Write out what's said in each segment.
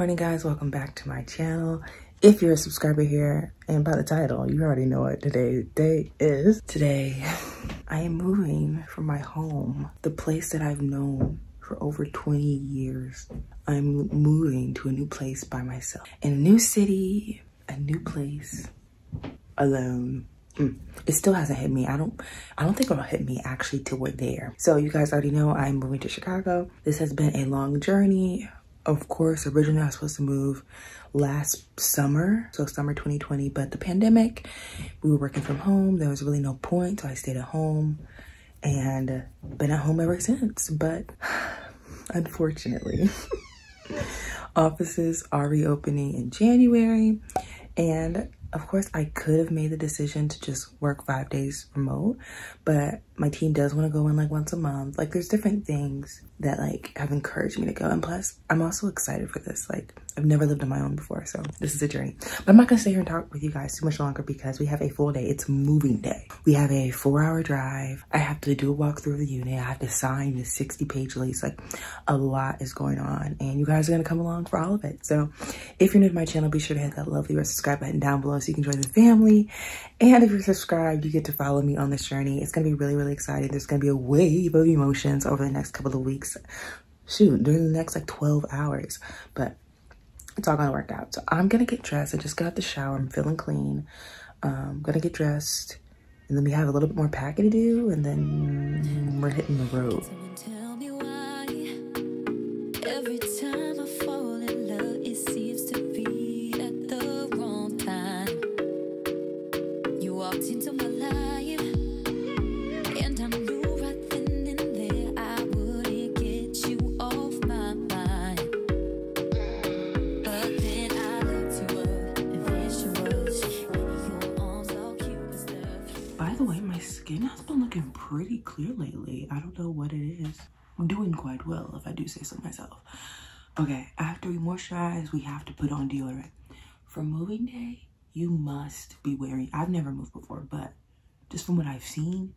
morning, guys. Welcome back to my channel. If you're a subscriber here, and by the title, you already know what today's day is. Today, I am moving from my home, the place that I've known for over 20 years. I'm moving to a new place by myself. In a new city, a new place, alone. It still hasn't hit me. I don't think it'll hit me actually till we're there. So you guys already know I'm moving to Chicago. This has been a long journey. Of course, originally I was supposed to move last summer, so summer 2020, but the pandemic, we were working from home. There was really no point, so I stayed at home and been at home ever since. But unfortunately, offices are reopening in January, and of course, I could have made the decision to just work 5 days remote, but my team does want to go in like once a month. Like, there's different things that like have encouraged me to go. And plus, I'm also excited for this. Like, I've never lived on my own before, so this is a journey. But I'm not gonna sit here and talk with you guys too much longer because we have a full day. It's moving day. We have a 4-hour drive. I have to do a walkthrough of the unit. I have to sign the 60-page lease. Like, a lot is going on, and you guys are gonna come along for all of it. So if you're new to my channel, be sure to hit that lovely red subscribe button down below so you can join the family. And if you're subscribed, you get to follow me on this journey. It's gonna be really, really exciting. There's gonna be a wave of emotions over the next couple of weeks. Shoot, during the next like 12 hours. But it's all gonna work out. So I'm gonna get dressed. I just got out the shower. I'm feeling clean. I'm gonna get dressed. And then we have a little bit more packing to do. And then we're hitting the road. Tell me why every time I fall in love, it seems to be at the wrong time. You walked into my life, and I knew right then and there I wouldn't get you off my mind. But then I looked you up, and there she was, your arms all cute and stuff. By the way, my skin has been looking pretty clear lately. I don't know what it is. I'm doing quite well, if I do say so myself. Okay, after we moisturize, we have to put on deodorant. For moving day, you must be wearing, I've never moved before, but just from what I've seen,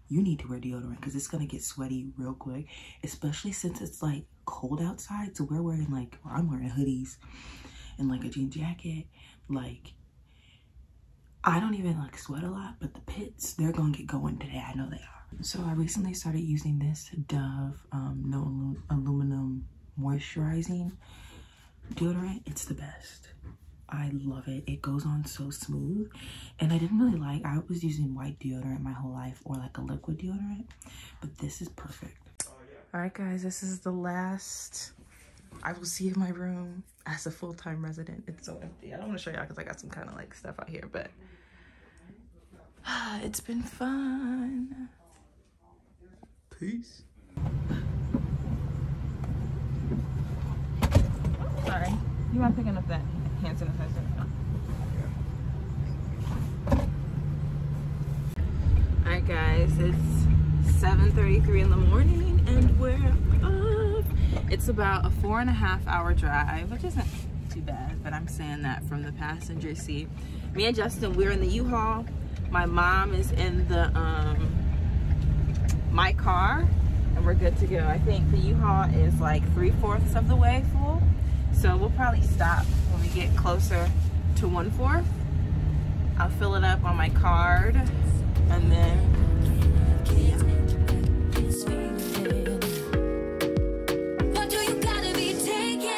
you need to wear deodorant because it's gonna get sweaty real quick, especially since it's like cold outside. So we're wearing like, or I'm wearing hoodies and like a jean jacket. Like, I don't even like sweat a lot, but the pits, they're gonna get going today. I know they are. So I recently started using this Dove no aluminum moisturizing deodorant. It's the best. I love it. It goes on so smooth. And I didn't really like, I was using white deodorant my whole life, or like a liquid deodorant, but this is perfect. All right, guys, this is the last I will see in my room as a full-time resident. It's so empty. I don't want to show y'all because I got some kind of like stuff out here, but it's been fun. Peace. Sorry. You mind picking up that hand sanitizer? Alright guys, it's 7:33 in the morning and we're up. It's about a 4.5-hour drive, which isn't too bad, but I'm saying that from the passenger seat. Me and Justin, we're in the U-Haul. My mom is in the my car, and we're good to go. I think the U-Haul is like 3/4 of the way full, so we'll probably stop when we get closer to 1/4. I'll fill it up on my card, and then What do you gotta be taken?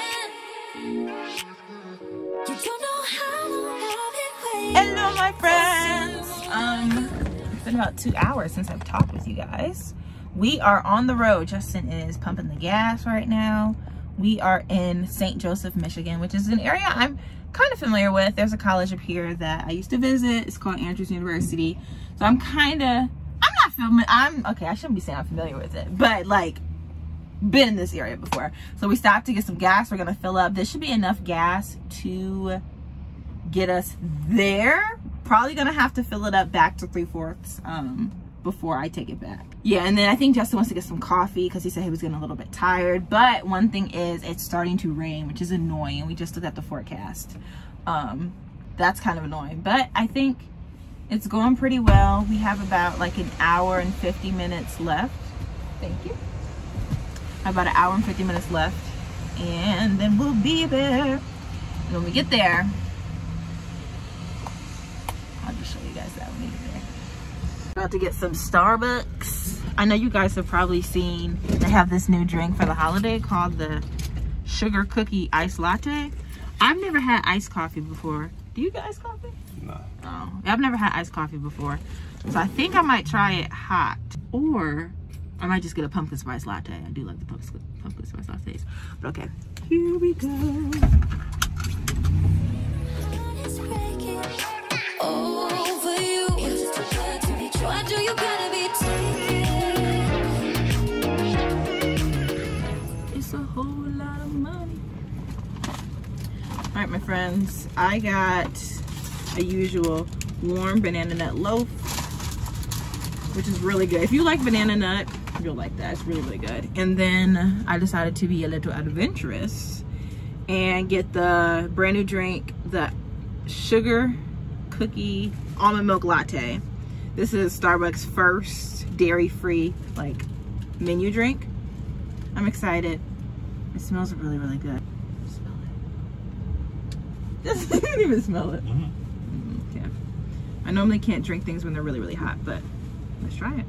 You don't know how long I've been waiting. hello my friends. It's been about 2 hours since I've talked with you guys. We are on the road. Justin is pumping the gas right now. We are in St. Joseph, Michigan, which is an area I'm kind of familiar with. There's a college up here that I used to visit. It's called Andrews University. So I'm okay, I shouldn't be saying I'm familiar with it, but like been in this area before. So we stopped to get some gas. We're gonna fill up. This should be enough gas to get us there. Probably gonna have to fill it up back to 3/4 before I take it back. Yeah, and then I think Justin wants to get some coffee because he said he was getting a little bit tired. But one thing is, it's starting to rain, which is annoying. We just looked at the forecast. That's kind of annoying, but I think it's going pretty well. We have about like an hour and 50 minutes left. Thank you. About an hour and 50 minutes left, and then we'll be there. And when we get there, I'll just show you guys that when we get there. About to get some Starbucks. I know you guys have probably seen they have this new drink for the holiday called the sugar cookie iced latte. I've never had iced coffee before. Do you get iced coffee? No. Oh, I've never had iced coffee before. So I think I might try it hot, or I might just get a pumpkin spice latte. I do like the pumpkin spice lattes. But okay, here we go. Over you. Why do you gotta be taken? It's a whole lot of money. All right, my friends, I got a usual warm banana nut loaf, which is really good. If you like banana nut, you'll like that. It's really, really good. And then I decided to be a little adventurous and get the brand new drink, the sugar cookie almond milk latte. This is Starbucks' first dairy-free like menu drink. I'm excited. It smells really, really good. Smell it. You didn't even smell it. Yeah. I normally can't drink things when they're really, really hot, but let's try it.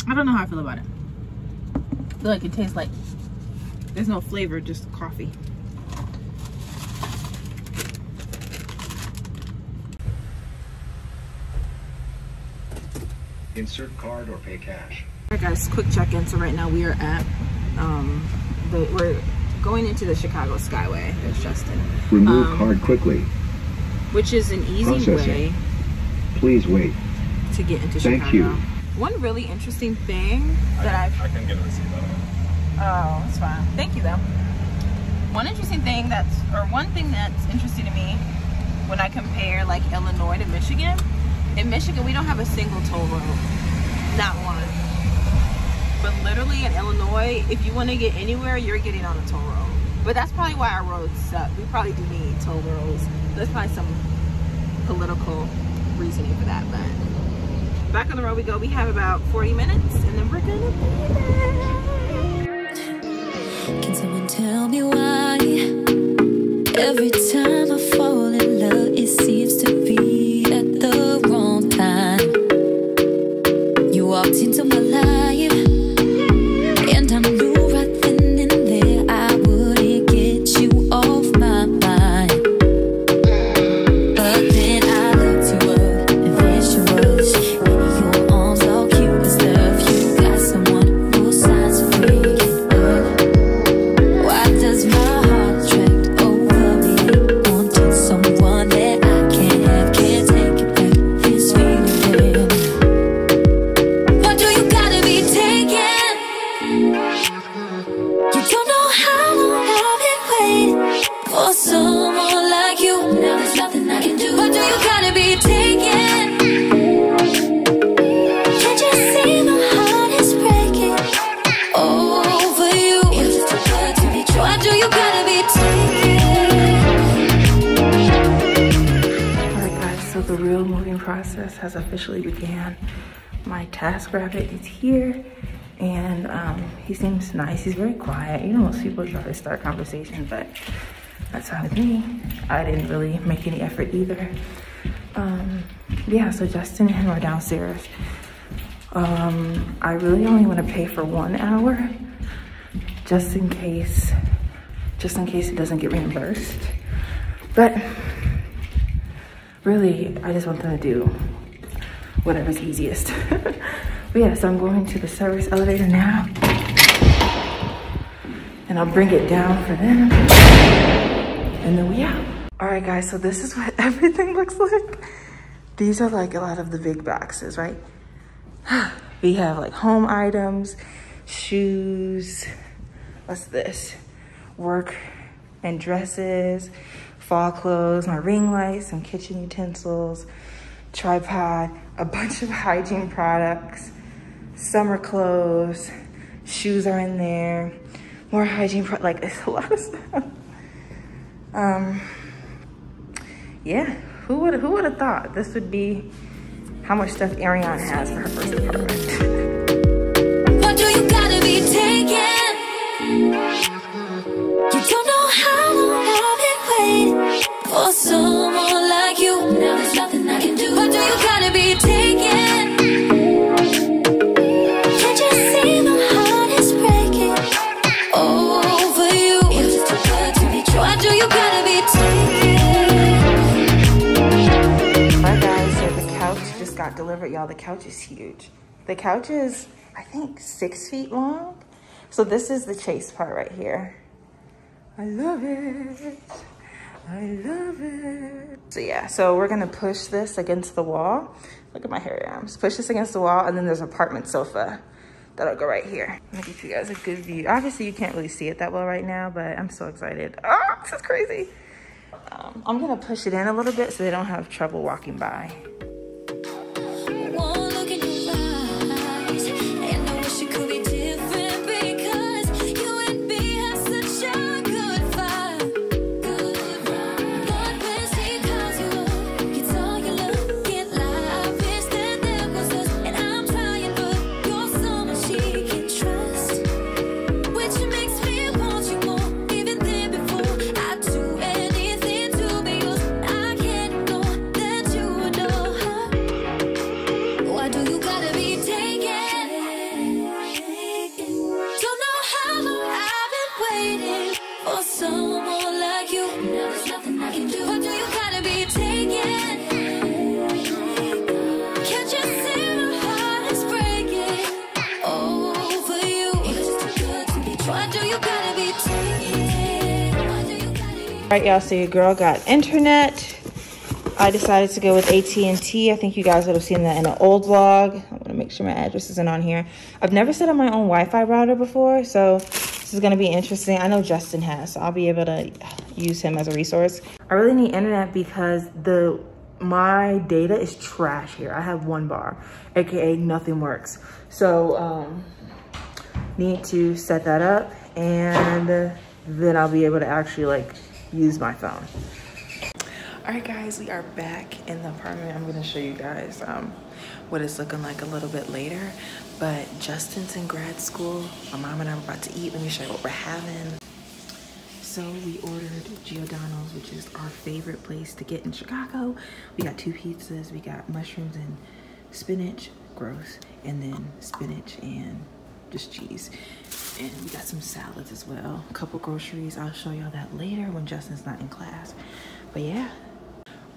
I don't know how I feel about it. I feel like it tastes like there's no flavor, just coffee. Insert card or pay cash. Alright guys, quick check-in. So right now we are at we're going into the Chicago Skyway. There's Justin. Remove card quickly. Which is an easy Processing. way Please wait. to get into Thank Chicago. you. One really interesting thing that I can get a receipt though. Oh, that's fine. Thank you though. One interesting thing one thing that's interesting to me when I compare like Illinois to Michigan. In Michigan, we don't have a single toll road. Not one. But literally in Illinois, if you want to get anywhere, you're getting on a toll road. But that's probably why our roads suck. We probably do need toll roads. There's probably some political reasoning for that, but back on the road we go. We have about 40 minutes and then we're gonna be there. Can someone tell me why every time I fall in love it seems to be at the wrong time? You walked into my life and I knew right then and there I wouldn't get you off my mind. But then I looked you up and visuals in your arms all cute and stuff. You got someone who signs freaking up. Why does my heart attract over me? Wanting someone that I can't have, can't take it back. This feeling. Why do you gotta be taken? You don't know how long I've been waiting for someone like you. Now there's nothing I can do. Why do you gotta be taken? Can't you see my heart is breaking over you? You're just too good to be true. Why do you gotta be taken? Alright guys, so the real moving process has officially began. My task rabbit is here and he seems nice. He's very quiet. You know, most people try to start conversations, but that's fine with me. I didn't really make any effort either. Yeah, so Justin and him are downstairs. I really only want to pay for 1 hour just in case it doesn't get reimbursed. But really, I just want them to do whatever's easiest. But yeah, so I'm going to the service elevator now. And I'll bring it down for them. And then we out. All right, guys, so this is what everything looks like. These are like a lot of the big boxes, right? We have like home items, shoes. What's this? Work and dresses, fall clothes, my ring light, some kitchen utensils, tripod, a bunch of hygiene products, summer clothes, shoes are in there, more hygiene, like it's a lot of stuff. Yeah, who would have thought this would be how much stuff Ariana has for her first apartment? What do you gotta be taken? You don't know how long I've been waiting for someone like you. Now there's nothing I can do. What do you gotta be taken? Can't you see my heart is breaking over you? You're just too good to be true. What do you gotta be taken? Alright guys, so the couch just got delivered. Y'all, the couch is huge. The couch is, I think, 6 feet long. So this is the chase part right here. I love it. I love it. So yeah, so we're gonna push this against the wall. Look at my hairy arms. Push this against the wall, and then there's an apartment sofa that'll go right here. I'm gonna give you guys a good view. Obviously you can't really see it that well right now, but I'm so excited. Oh, this is crazy. I'm gonna push it in a little bit so they don't have trouble walking by. One look in your eyes, and I wish it could be different because you and me have such a good vibe. Good vibe. Lord bless me 'cause you love, it's all you love. Can't lie, I wish that there was us, and I'm trying, but you're someone she can trust, which makes me want you more. Even then before I do anything to be yours, I can't ignore that you adore her. Why do you gotta be taken? Don't know how long I've been waiting for someone like you. Now there's nothing I can do. Why do you gotta be taken? Can't you see my heart is breaking over you? You're just too good to be true. Why do you gotta be taken? Why do you gotta be? All right, y'all, so your girl got internet. I decided to go with AT&T. I think you guys would have seen that in an old vlog. I want to make sure my address isn't on here. I've never set up my own Wi-Fi router before, so this is going to be interesting. I know Justin has, so I'll be able to use him as a resource. I really need internet because my data is trash here. I have 1 bar, aka nothing works. So need to set that up, and then I'll be able to actually like use my phone. All right, guys, we are back in the apartment. I'm gonna show you guys what it's looking like a little bit later. But Justin's in grad school. My mom and I are about to eat. Let me show you what we're having. So we ordered Giordano's, which is our favorite place to get in Chicago. We got 2 pizzas. We got mushrooms and spinach, gross, and then spinach and just cheese. And we got some salads as well. A couple groceries. I'll show y'all that later when Justin's not in class. But yeah.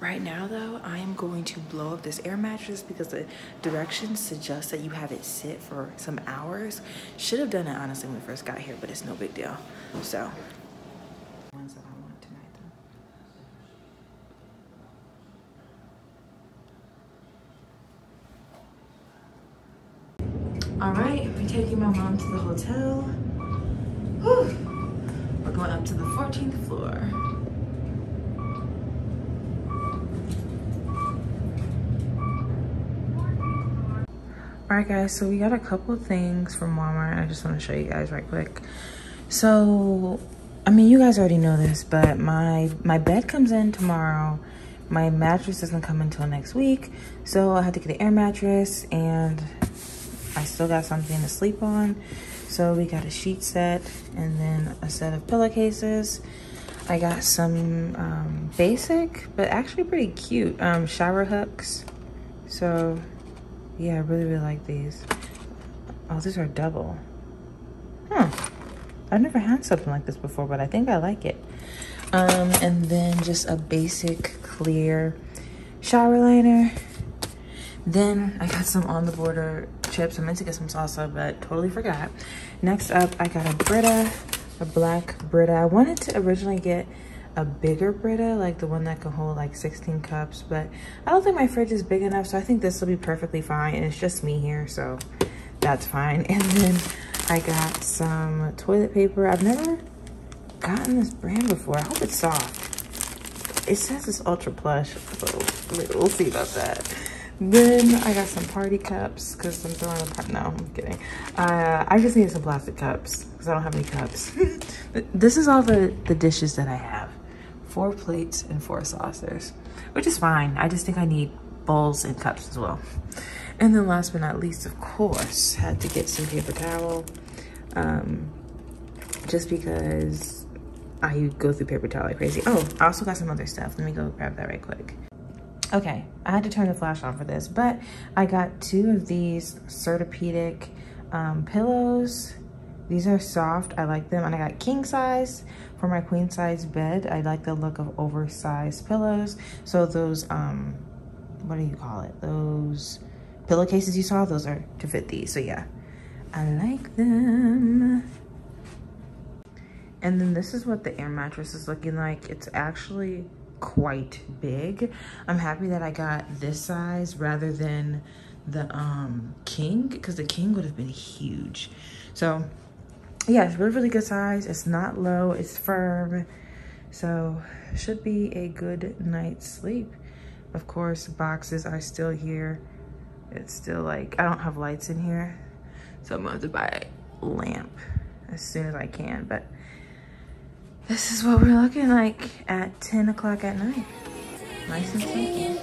Right now though, I am going to blow up this air mattress because the directions suggest that you have it sit for some hours. Should have done it honestly when we first got here, but it's no big deal. So, ones that I want tonight though. All right, we're taking my mom to the hotel. Whew. We're going up to the 14th floor. All right, guys, so we got a couple of things from Walmart. I just want to show you guys right quick. So, I mean, you guys already know this, but my bed comes in tomorrow. My mattress doesn't come until next week. So I had to get an air mattress, and I still got something to sleep on. So we got a sheet set and then a set of pillowcases. I got some basic, but actually pretty cute shower hooks. So yeah, I really like these. Oh, these are double. Huh. I've never had something like this before, but I think I like it. And then just a basic clear shower liner. Then I got some On The Border chips. I meant to get some salsa, but totally forgot. Next up, I got a Brita, a black Brita. I wanted to originally get a bigger Brita, like the one that can hold like 16 cups, but I don't think my fridge is big enough, so I think this will be perfectly fine. And it's just me here, so that's fine. And then I got some toilet paper. I've never gotten this brand before. I hope it's soft. It says it's ultra plush, so we'll see about that. Then I got some party cups because I'm throwing a party. No, I'm kidding. I just needed some plastic cups because I don't have any cups. This is all the dishes that I have. 4 plates and 4 saucers, which is fine. I just think I need bowls and cups as well. And then last but not least, of course, had to get some paper towel. Just because I go through paper towel like crazy. Oh, I also got some other stuff. Let me go grab that right quick. Okay, I had to turn the flash on for this, but I got 2 of these Certipedic pillows. These are soft, I like them. And I got king size for my queen size bed. I like the look of oversized pillows. So those, what do you call it? Those pillowcases you saw, those are to fit these. So yeah, I like them. And then this is what the air mattress is looking like. It's actually quite big. I'm happy that I got this size rather than the king, because the king would have been huge. So yeah, it's really, really good size. It's not low, it's firm. So should be a good night's sleep. Of course, boxes are still here. It's still like, I don't have lights in here, so I'm gonna have to buy a lamp as soon as I can. But this is what we're looking like at 10 o'clock at night. Nice and sleepy.